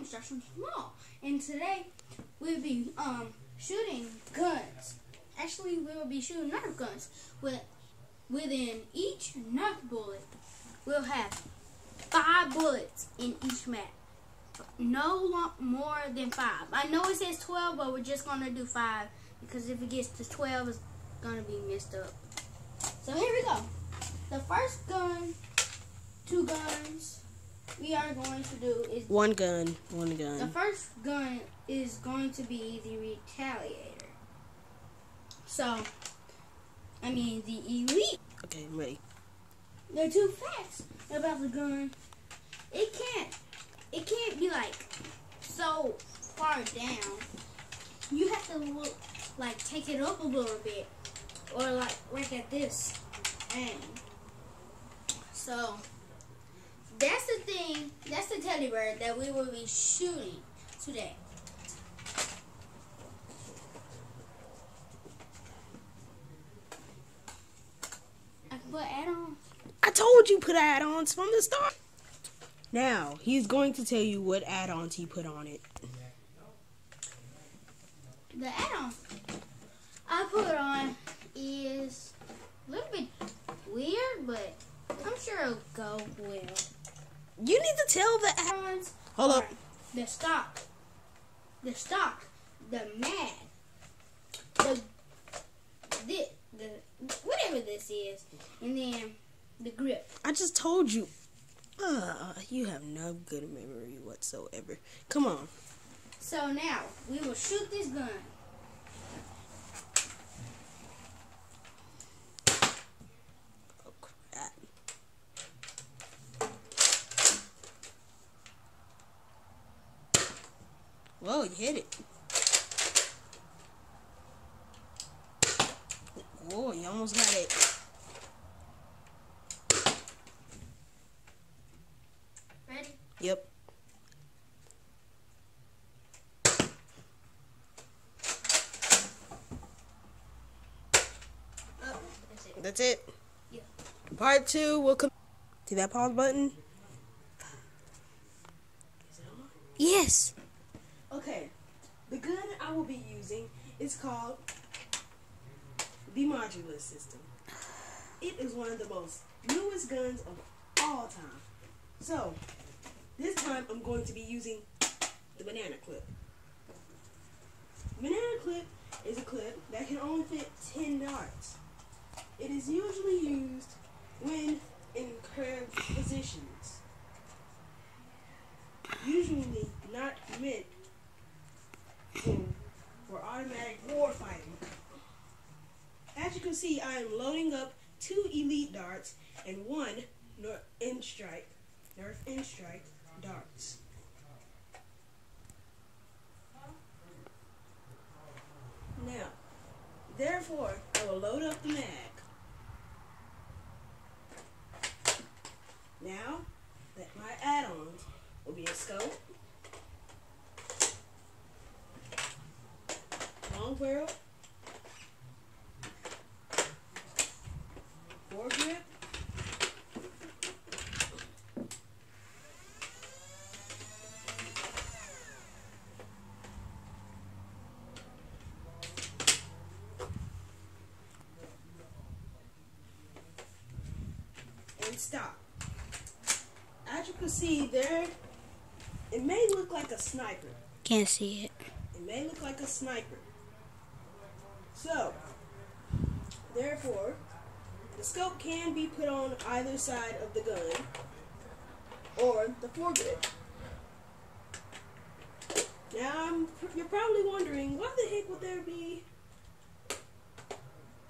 to start something small. And today we'll be shooting guns. Actually, we will be shooting Nerf guns. Within each Nerf bullet, we'll have 5 bullets in each mag. No more than 5. I know it says 12, but we're just gonna do 5 because if it gets to 12, it's gonna be messed up. So here we go. The first gun, 2 guns we are going to do is one gun. The first gun is going to be the Retaliator. So, I mean the Elite. Okay, I'm ready. There are 2 facts about the gun. It can't be like so far down. You have to look like take it up a little bit, or like at this end. So that's the thing. That's the teddy bear that we will be shooting today. I can put add-ons. I told you put add-ons from the start. Now, he's going to tell you what add-ons he put on it. The add-on I put on is a little bit weird, but I'm sure it'll go well. You need to tell the add-ons. Hold up. The stock, the mag, the whatever this is, and then the grip. I just told you. You have no good memory whatsoever. Come on. So now we will shoot this gun. Oh crap! Whoa, you hit it. Whoa, you almost got it. Ready? Yep. That's it. Yeah. Part 2 will come. See that pause button? Is it on? Yes. Okay. The gun I will be using is called the modular system. It is one of the most newest guns of all time. So, this time I'm going to be using the banana clip. Banana clip is a clip that can only fit 10 darts. It is usually used when in curved positions. Usually not meant for automatic war fighting. As you can see, I am loading up 2 elite darts and 1 Nerf N-Strike darts. Now, therefore, I will load up the mag. Now, that my add-ons will be a scope, long barrel, foregrip, and stock. As you can see there, it may look like a sniper. Can't see it. It may look like a sniper. So, therefore, the scope can be put on either side of the gun or the foregrip. Now, you're probably wondering, why the heck would there be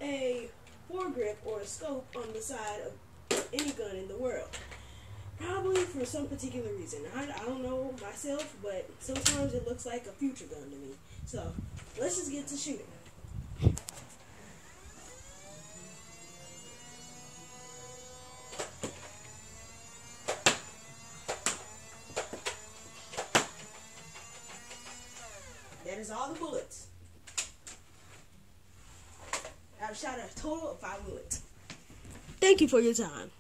a foregrip or a scope on the side of any gun in the world? Probably for some particular reason. I don't know myself, but sometimes it looks like a future gun to me. So, let's just get to shooting. That is all the bullets. I've shot a total of 5 bullets. Thank you for your time.